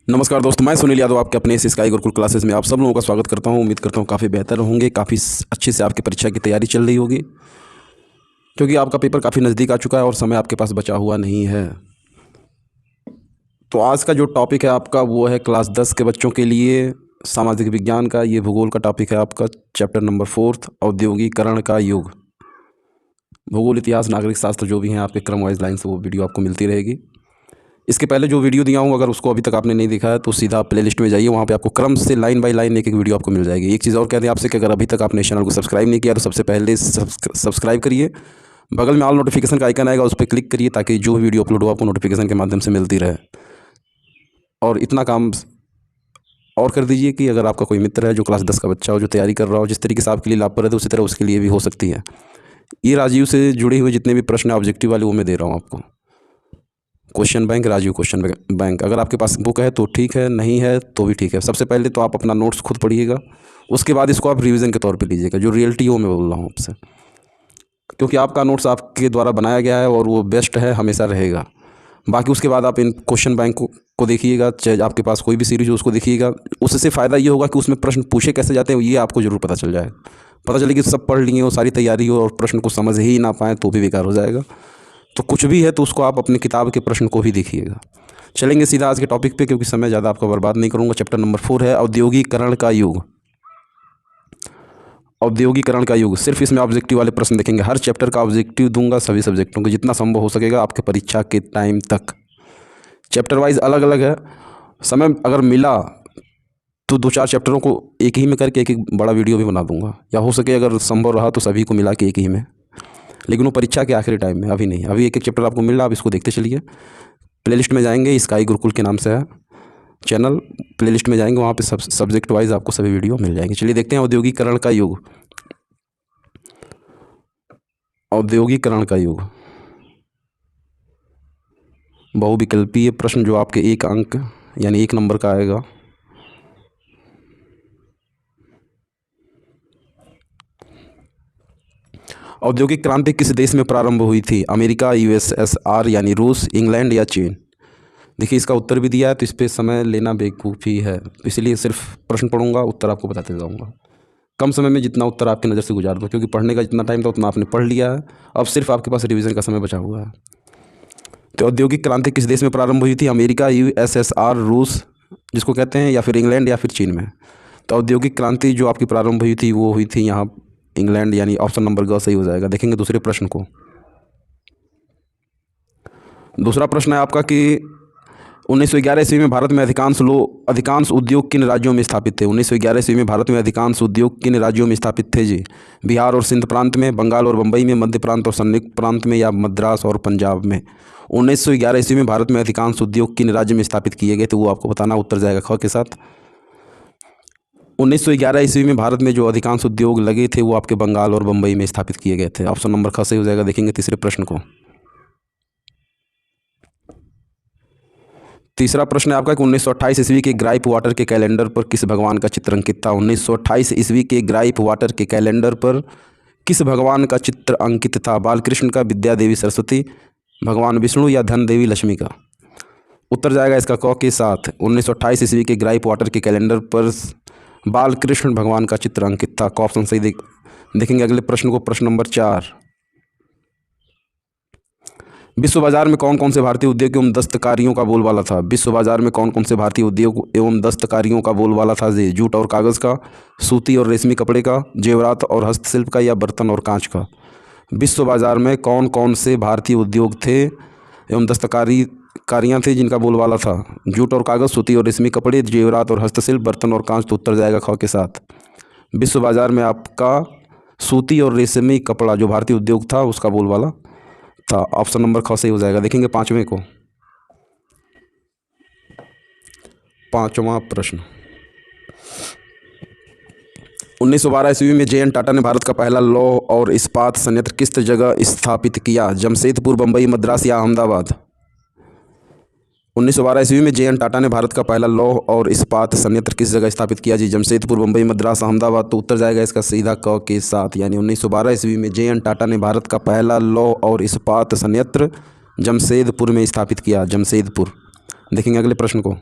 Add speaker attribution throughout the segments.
Speaker 1: नमस्कार दोस्तों, मैं सुनील यादव आपके अपने स्काई गुरुकुल क्लासेस में आप सब लोगों का स्वागत करता हूं। उम्मीद करता हूं काफ़ी बेहतर होंगे, काफ़ी अच्छे से आपकी परीक्षा की तैयारी चल रही होगी, क्योंकि आपका पेपर काफ़ी नज़दीक आ चुका है और समय आपके पास बचा हुआ नहीं है। तो आज का जो टॉपिक है आपका वो है क्लास 10 के बच्चों के लिए सामाजिक विज्ञान का। ये भूगोल का टॉपिक है आपका, चैप्टर नंबर 4 औद्योगिकरण का युग। भूगोल, इतिहास, नागरिक शास्त्र जो भी हैं आपके क्रम वाइज लाइन से वो वीडियो आपको मिलती रहेगी। इसके पहले जो वीडियो दिया हूँ, अगर उसको अभी तक आपने नहीं देखा है तो सीधा प्लेलिस्ट में जाइए, वहाँ पे आपको क्रम से लाइन बाय लाइन एक एक वीडियो आपको मिल जाएगी। एक चीज़ और कह दें आपसे कि अगर अभी तक आपने इस चैनल को सब्सक्राइब नहीं किया तो सबसे पहले सब्सक्राइब करिए। बगल में ऑल नोटिफिकेशन का आइकन आएगा, उस पर क्लिक करिए ताकि जो भी वीडियो अपलोड हो आपको नोटिफिकेशन के माध्यम से मिलती रहे। और इतना काम और कर दीजिए कि अगर आपका कोई मित्र है जो क्लास 10 का बच्चा हो, जो तैयारी कर रहा हो, जिस तरीके से आपके लिए लाभप्रद है उसी तरह उसके लिए भी हो सकती है। ये राजीव से जुड़े हुए जितने भी प्रश्न है ऑब्जेक्टिव वाले, वो मैं दे रहा हूँ आपको। Question bank, Rajeev question bank. अगर आपके पास बुक है तो ठीक है, नहीं है तो भी ठीक है। सबसे पहले तो आप अपना नोट्स खुद पढ़िएगा, उसके बाद इसको आप रिवीजन के तौर पे लीजिएगा। जो रियलिटी हो मैं बोल रहा हूँ आपसे, क्योंकि आपका नोट्स आपके द्वारा बनाया गया है और वो बेस्ट है, हमेशा रहेगा। बाकी उसके बाद आप इन क्वेश्चन बैंक को देखिएगा, चाहे आपके पास कोई भी सीरीज हो उसको देखिएगा। उससे फ़ायदा ये होगा कि उसमें प्रश्न पूछे कैसे जाते हैं ये आपको ज़रूर पता चल जाएगा। पता चले कि सब पढ़ लिए हो, सारी तैयारी हो और प्रश्न को समझ ही ना पाएँ तो भी बेकार हो जाएगा। तो कुछ भी है तो उसको आप अपनी किताब के प्रश्न को भी देखिएगा। चलेंगे सीधा आज के टॉपिक पे, क्योंकि समय ज़्यादा आपका बर्बाद नहीं करूँगा। चैप्टर नंबर 4 है औद्योगिकरण का युग। औद्योगिकरण का युग, सिर्फ इसमें ऑब्जेक्टिव वाले प्रश्न देखेंगे। हर चैप्टर का ऑब्जेक्टिव दूंगा सभी सब्जेक्टों के, जितना संभव हो सकेगा आपके परीक्षा के टाइम तक। चैप्टर वाइज अलग अलग है। समय अगर मिला तो 2-4 चैप्टरों को एक ही में करके एक एक बड़ा वीडियो भी बना दूंगा, या हो सके अगर संभव रहा तो सभी को मिला के एक ही में, लेकिन वो परीक्षा के आखिरी टाइम में, अभी नहीं। अभी एक एक चैप्टर आपको मिल रहा है, आप इसको देखते चलिए। प्लेलिस्ट में जाएंगे, स्काई गुरुकुल के नाम से है चैनल। प्लेलिस्ट में जाएंगे, वहाँ पे सब्जेक्ट वाइज आपको सभी वीडियो मिल जाएंगे। चलिए देखते हैं औद्योगिकरण का युग। औद्योगिकरण का युग बहुविकल्पीय प्रश्न, जो आपके 1 अंक यानी 1 नंबर का आएगा। औद्योगिक क्रांति किस देश में प्रारंभ हुई थी? अमेरिका, यूएसएसआर यानी रूस, इंग्लैंड या चीन? देखिए इसका उत्तर भी दिया है, तो इस पर समय लेना बेवकूफ़ी है, तो इसलिए सिर्फ प्रश्न पढ़ूंगा, उत्तर आपको बताते जाऊंगा। कम समय में जितना उत्तर आपकी नज़र से गुजार दो, क्योंकि पढ़ने का जितना टाइम था उतना आपने पढ़ लिया है। अब सिर्फ आपके पास रिवीजन का समय बचा हुआ है। तो औद्योगिक क्रांति किस देश में प्रारंभ हुई थी? अमेरिका, यूएसएसआर, रूस जिसको कहते हैं, या फिर इंग्लैंड या फिर चीन में? तो औद्योगिक क्रांति जो आपकी प्रारंभ हुई थी वो हुई थी यहाँ इंग्लैंड, यानी ऑप्शन नंबर ग सही हो जाएगा। देखेंगे दूसरे प्रश्न को। दूसरा प्रश्न है आपका कि 1911 ईस्वी में भारत में अधिकांश उद्योग किन राज्यों में स्थापित थे? 1911 ईस्वी में भारत में अधिकांश उद्योग किन राज्यों में स्थापित थे जी? बिहार और सिंध प्रांत में, बंगाल और बम्बई में, मध्य प्रांत और संयुक्त प्रांत में, या मद्रास और पंजाब में? 1911 ईस्वी में भारत में अधिकांश उद्योग किन राज्य में स्थापित किए गए थे वो आपको बताना। उत्तर जाएगा ख के साथ। 1911 ईस्वी में भारत में जो अधिकांश उद्योग लगे थे वो आपके बंगाल और बम्बई में स्थापित किए गए थे। ऑप्शन नंबर ख सही हो जाएगा। देखेंगे तीसरे प्रश्न को। तीसरा प्रश्न है आपका कि 1928 ईस्वी के ग्राइप वाटर के कैलेंडर पर किस भगवान का चित्र अंकित था? 1928 ईस्वी के ग्राइप वाटर के कैलेंडर पर किस भगवान का चित्र अंकित था? बालकृष्ण का, विद्या देवी सरस्वती, भगवान विष्णु या धन देवी लक्ष्मी का? उत्तर जाएगा इसका क के साथ। 1928 ईस्वी के ग्राइप वाटर के कैलेंडर पर बालकृष्ण भगवान का चित्र अंकित था। क ऑप्शन सही देखेंगे अगले प्रश्न को। प्रश्न नंबर 4, विश्व बाजार में कौन कौन से भारतीय उद्योग एवं दस्तकारियों का बोलबाला था? विश्व बाजार में कौन कौन से भारतीय उद्योग एवं दस्तकारियों का बोलबाला था जी? जूट और कागज़ का, सूती और रेशमी कपड़े का, जेवरात और हस्तशिल्प का, या बर्तन और कांच का? विश्व बाजार में कौन कौन से भारतीय उद्योग थे एवं दस्तकारियाँ थी जिनका बोलबाला था? जूट और कागज़, सूती और रेशमी कपड़े, जेवरात और हस्तशिल्प, बर्तन और कांच। तो उत्तर जाएगा ख के साथ। विश्व बाजार में आपका सूती और रेशमी कपड़ा जो भारतीय उद्योग था उसका बोलबाला था। ऑप्शन नंबर ख सही हो जाएगा। देखेंगे पांचवें को। पांचवा प्रश्न, 1912 ईस्वी में जे.एन. टाटा ने भारत का पहला लौह और इस्पात संयंत्र किस जगह स्थापित किया? जमशेदपुर, बम्बई, मद्रास या अहमदाबाद? 1912 ईस्वी में जे एन टाटा ने भारत का पहला लौह और इस्पात संयंत्र किस जगह स्थापित किया जी? जमशेदपुर, मुंबई, मद्रास, अहमदाबाद। तो उत्तर जाएगा इसका सीधा क के साथ, यानी 1912 ईस्वी में जे एन टाटा ने भारत का पहला लौह और इस्पात संयंत्र जमशेदपुर में स्थापित किया। जमशेदपुर। देखेंगे अगले प्रश्न को।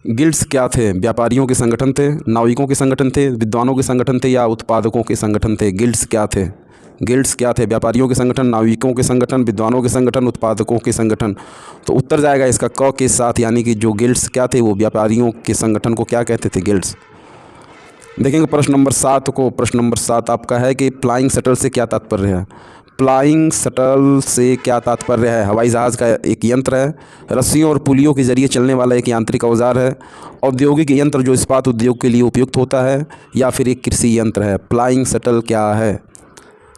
Speaker 1: गिल्ड्स क्या थे? व्यापारियों के संगठन थे, नाविकों के संगठन थे, विद्वानों के संगठन थे या उत्पादकों के संगठन थे? गिल्ड्स क्या थे? गिल्ड्स क्या थे? व्यापारियों के संगठन, नाविकों के संगठन, विद्वानों के संगठन, उत्पादकों के संगठन। तो उत्तर जाएगा इसका क के साथ, यानी कि जो गिल्ड्स क्या थे वो व्यापारियों के संगठन को क्या कहते थे? गिल्ड्स। देखेंगे प्रश्न नंबर 7 को। प्रश्न नंबर 7 आपका है कि फ्लाइंग शटल से क्या तात्पर्य है? फ्लाइंग शटल से क्या तात्पर्य है? हवाई जहाज़ का एक यंत्र है, रस्सियों और पुलियों के जरिए चलने वाला एक यांत्रिक औजार है, औद्योगिक यंत्र जो इस्पात उद्योग के लिए उपयुक्त होता है, या फिर एक कृषि यंत्र है? फ्लाइंग शटल क्या है?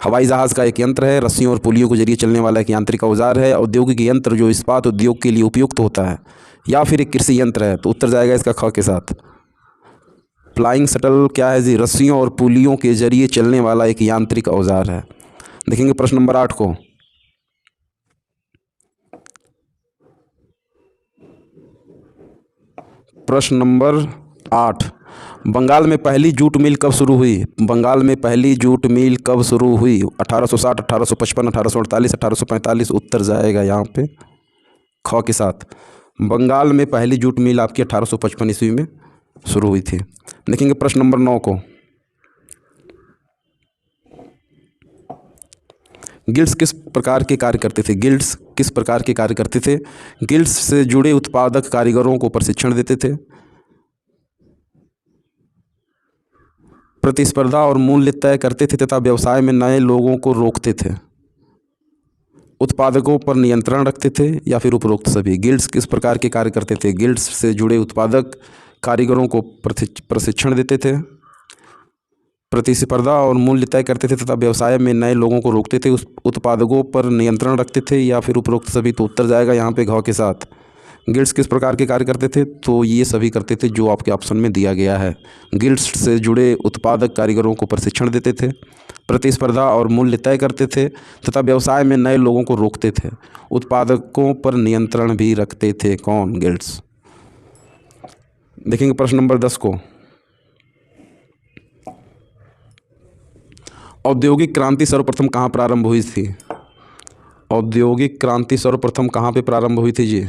Speaker 1: हवाई जहाज़ का एक यंत्र है, रस्सियों और पुलियों के जरिए चलने वाला एक यांत्रिक औजार है, औद्योगिक यंत्र जो इस्पात उद्योग के लिए उपयुक्त होता है, या फिर एक कृषि यंत्र है? तो उत्तर जाएगा इसका ख के साथ। फ्लाइंग शटल क्या है जी? रस्सियों और पुलियों के जरिए चलने वाला एक यांत्रिक औजार है। देखेंगे प्रश्न नंबर 8 को। प्रश्न नंबर 8, बंगाल में पहली जूट मिल कब शुरू हुई? बंगाल में पहली जूट मिल कब शुरू हुई? 1860, 1855, 1848, 1845। उत्तर जाएगा यहाँ पे ख के साथ। बंगाल में पहली जूट मिल आपकी 1855 ईस्वी में शुरू हुई थी। देखेंगे प्रश्न नंबर 9 को। गिल्ड्स किस प्रकार के कार्य करते थे? गिल्ड्स किस प्रकार के कार्य करते थे? गिल्ड्स से जुड़े उत्पादक कारीगरों को प्रशिक्षण देते थे, प्रतिस्पर्धा और मूल्य तय करते थे तथा व्यवसाय में नए लोगों को रोकते थे, उत्पादकों पर नियंत्रण रखते थे, या फिर उपरोक्त सभी? गिल्ड्स किस प्रकार के कार्य करते थे? गिल्ड्स से जुड़े उत्पादक कारीगरों को प्रशिक्षण देते थे, प्रतिस्पर्धा और मूल्य तय करते थे तथा व्यवसाय में नए लोगों को रोकते थे, उस उत्पादकों पर नियंत्रण रखते थे, या फिर उपरोक्त सभी? तो उत्तर जाएगा यहाँ पे घ के साथ। गिल्ड्स किस प्रकार के कार्य करते थे? तो ये सभी करते थे जो आपके ऑप्शन में दिया गया है। गिल्ड्स से जुड़े उत्पादक कारीगरों को प्रशिक्षण देते थे, प्रतिस्पर्धा और मूल्य तय करते थे तथा व्यवसाय में नए लोगों को रोकते थे, उत्पादकों पर नियंत्रण भी रखते थे। कौन? गिल्ड्स। देखेंगे प्रश्न नंबर 10 को। औद्योगिक क्रांति सर्वप्रथम कहाँ प्रारंभ हुई थी? औद्योगिक क्रांति सर्वप्रथम कहाँ पे प्रारंभ हुई थी जी?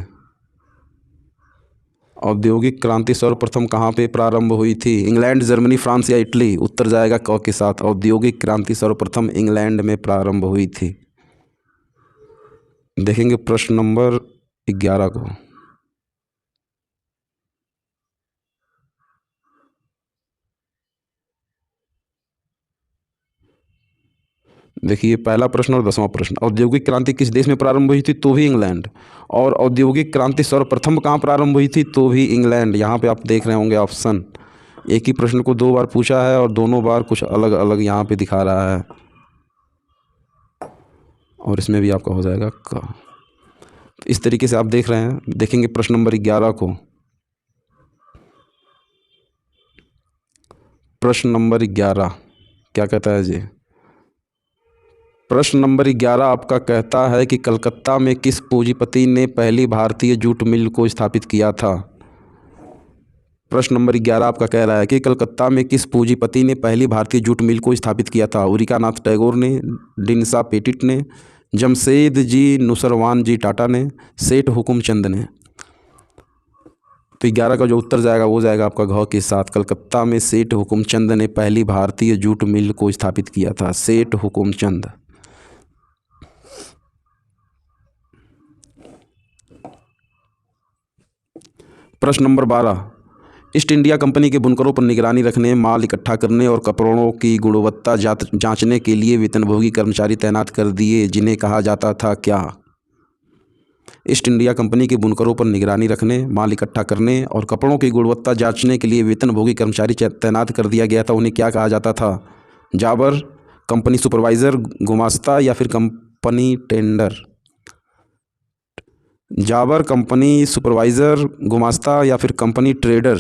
Speaker 1: औद्योगिक क्रांति सर्वप्रथम कहाँ पे प्रारंभ हुई थी? इंग्लैंड, जर्मनी, फ्रांस या इटली? उत्तर जाएगा क के साथ। औद्योगिक क्रांति सर्वप्रथम इंग्लैंड में प्रारंभ हुई थी। देखेंगे प्रश्न नंबर 11 को। देखिए पहला प्रश्न और 10वां प्रश्न, औद्योगिक क्रांति किस देश में प्रारंभ हुई थी? तो भी इंग्लैंड। और औद्योगिक क्रांति सर्वप्रथम कहाँ प्रारंभ हुई थी? तो भी इंग्लैंड। यहाँ पे आप देख रहे होंगे ऑप्शन, एक ही प्रश्न को 2 बार पूछा है और दोनों बार कुछ अलग अलग यहाँ पे दिखा रहा है, और इसमें भी आपका हो जाएगा का। इस तरीके से आप देख रहे हैं। देखेंगे प्रश्न नंबर 11 को। प्रश्न नंबर 11 क्या कहता है जी? प्रश्न नंबर 11 आपका कहता है कि कलकत्ता में किस पूंजीपति ने पहली भारतीय जूट मिल को स्थापित किया था? प्रश्न नंबर 11 आपका कह रहा है कि कलकत्ता में किस पूंजीपति ने पहली भारतीय जूट मिल को स्थापित किया था? उरिकानाथ टैगोर ने, डिनसा पेटिट ने, जमशेद जी नुसरवान जी टाटा ने, सेठ हुकुमचंद ने? तो 11 का जो उत्तर जाएगा वो जाएगा आपका घ के साथ। कलकत्ता में सेठ हुकुमचंद ने पहली भारतीय जूट मिल को स्थापित किया था। सेठ हुकुमचंद। प्रश्न नंबर 12, ईस्ट इंडिया कंपनी के बुनकरों पर निगरानी रखने, माल इकट्ठा करने और कपड़ों की गुणवत्ता जांचने के लिए वेतनभोगी कर्मचारी तैनात कर दिए, जिन्हें कहा जाता था क्या? ईस्ट इंडिया कंपनी के बुनकरों पर निगरानी रखने, माल इकट्ठा करने और कपड़ों की गुणवत्ता जांचने के लिए वेतनभोगी कर्मचारी तैनात कर दिया गया था, उन्हें क्या कहा जाता था? जाबर, कंपनी सुपरवाइज़र, गुमास्ता या फिर कंपनी टेंडर? जाबर, कंपनी सुपरवाइज़र, गुमास्ता या फिर कंपनी ट्रेडर?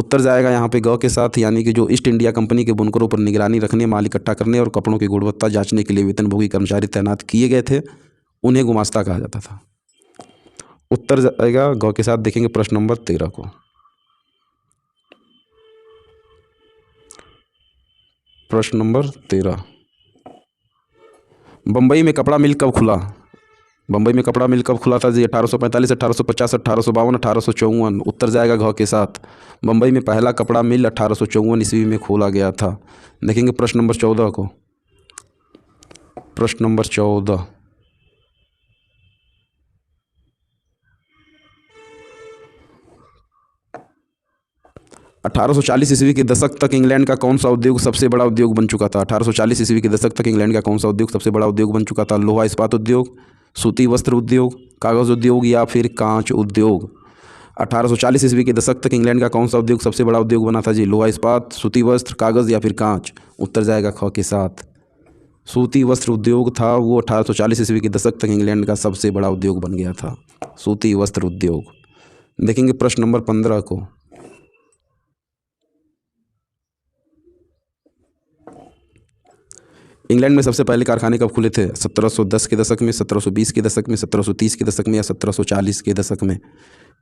Speaker 1: उत्तर जाएगा यहाँ पे ग के साथ, यानी कि जो ईस्ट इंडिया कंपनी के बुनकरों पर निगरानी रखने, माल इकट्ठा करने और कपड़ों की गुणवत्ता जांचने के लिए वेतनभोगी कर्मचारी तैनात किए गए थे, उन्हें गुमास्ता कहा जाता था। उत्तर जाएगा ग के साथ। देखेंगे प्रश्न नंबर 13 को। प्रश्न नंबर 13, बम्बई में कपड़ा मिल कब खुला? बम्बई में कपड़ा मिल कब खुला था जी? 1845, 1850, 1852, 1854। उत्तर जाएगा घ के साथ। बम्बई में पहला कपड़ा मिल 1854 ईस्वी में खोला गया था। देखेंगे प्रश्न नंबर 14 को। प्रश्न नंबर 14, 1840 ईस्वी के दशक तक इंग्लैंड का कौन सा उद्योग सबसे बड़ा उद्योग बन चुका था? 1840 ईस्वी के दशक तक इंग्लैंड का कौन सा उद्योग सबसे बड़ा उद्योग बन चुका था? लोहा इस्पात उद्योग, सूती वस्त्र उद्योग, कागज़ उद्योग या फिर कांच उद्योग? 1840 ईस्वी के दशक तक इंग्लैंड का कौन सा उद्योग सबसे बड़ा उद्योग बना था जी? लोहा इस्पात, सूती वस्त्र, कागज़ या फिर कांच? उत्तर जाएगा ख के साथ। सूती वस्त्र उद्योग था वो 1840 ईस्वी के दशक तक इंग्लैंड का सबसे बड़ा उद्योग बन गया था, सूती वस्त्र उद्योग। देखेंगे प्रश्न नंबर 15 को। इंग्लैंड में सबसे पहले कारखाने कब खुले थे? 1710 के दशक में, 1720 के दशक में, 1730 के दशक में या 1740 के दशक में?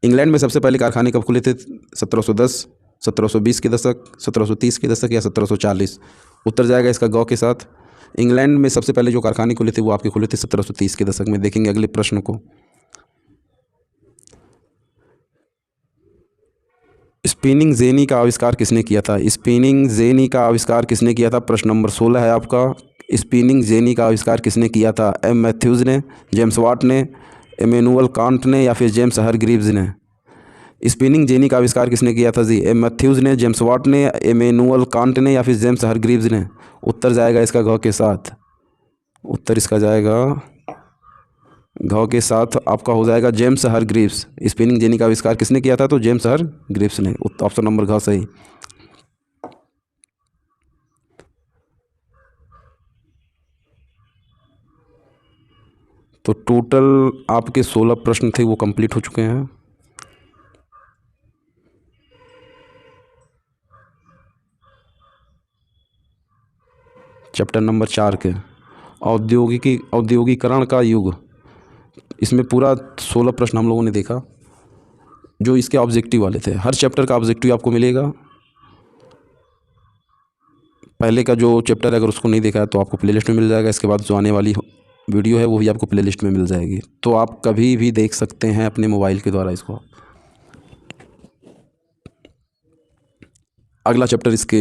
Speaker 1: इंग्लैंड में सबसे पहले कारखाने कब खुले थे? 1710, 1720 के दशक, 1730 के दशक या 1740? उत्तर जाएगा इसका ग के साथ। इंग्लैंड में सबसे पहले जो कारखाने खुले थे वो आपके खुले थे 1730 के दशक में। देखेंगे अगले प्रश्न को। स्पिनिंग जेनी का आविष्कार किसने किया था? स्पिनिंग जेनी का आविष्कार किसने किया था? प्रश्न नंबर 16 है आपका। स्पिनिंग जेनी का आविष्कार किसने किया था? एम मैथ्यूज़ ने, जेम्स वाट ने, इमैनुअल कांट ने या फिर जेम्स हरग्रीव्स ने? स्पिनिंग जेनी का आविष्कार किसने किया था जी? एम मैथ्यूज़ ने, जेम्स वाट ने, इमैनुअल कांट ने या फिर जेम्स हरग्रीव्स ने? उत्तर जाएगा इसका घ के साथ। उत्तर इसका जाएगा घ के साथ, आपका हो जाएगा जेम्स हरग्रीव्स। स्पिनिंग जेनी का आविष्कार किसने किया था? तो जेम्स हरग्रीव्स ने। ऑप्शन नंबर घ सही। तो टोटल आपके 16 प्रश्न थे वो कंप्लीट हो चुके हैं। चैप्टर नंबर 4 के औद्योगिकरण का युग, इसमें पूरा 16 प्रश्न हम लोगों ने देखा जो इसके ऑब्जेक्टिव वाले थे। हर चैप्टर का ऑब्जेक्टिव आपको मिलेगा। पहले का जो चैप्टर है अगर उसको नहीं देखा है तो आपको प्लेलिस्ट में मिल जाएगा। इसके बाद जो आने वाली वीडियो है वो भी आपको प्लेलिस्ट में मिल जाएगी, तो आप कभी भी देख सकते हैं अपने मोबाइल के द्वारा इसको। अगला चैप्टर इसके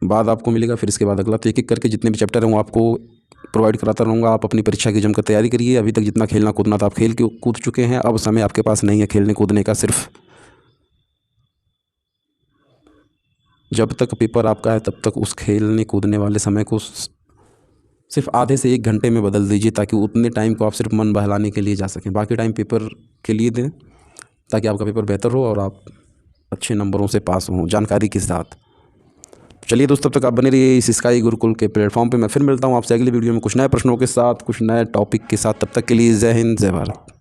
Speaker 1: बाद आपको मिलेगा, फिर इसके बाद अगला। तो एक एक करके जितने भी चैप्टर हैं वो आपको प्रोवाइड कराता रहूँगा। आप अपनी परीक्षा की जमकर तैयारी करिए। अभी तक जितना खेलना कूदना था आप खेल के कूद चुके हैं। अब समय आपके पास नहीं है खेलने कूदने का। सिर्फ जब तक पेपर आपका है तब तक उस खेलने कूदने वाले समय को सिर्फ आधे से 1 घंटे में बदल दीजिए, ताकि उतने टाइम को आप सिर्फ मन बहलाने के लिए जा सकें। बाकी टाइम पेपर के लिए दें ताकि आपका पेपर बेहतर हो और आप अच्छे नंबरों से पास हों जानकारी के साथ। चलिए दोस्तों, तब तक आप बने रहिए इस स्काई गुरुकुल के प्लेटफॉर्म पे। मैं फिर मिलता हूँ आपसे अगली वीडियो में कुछ नए प्रश्नों के साथ, कुछ नए टॉपिक के साथ। तब तक के लिए जय हिंद, जय भारत।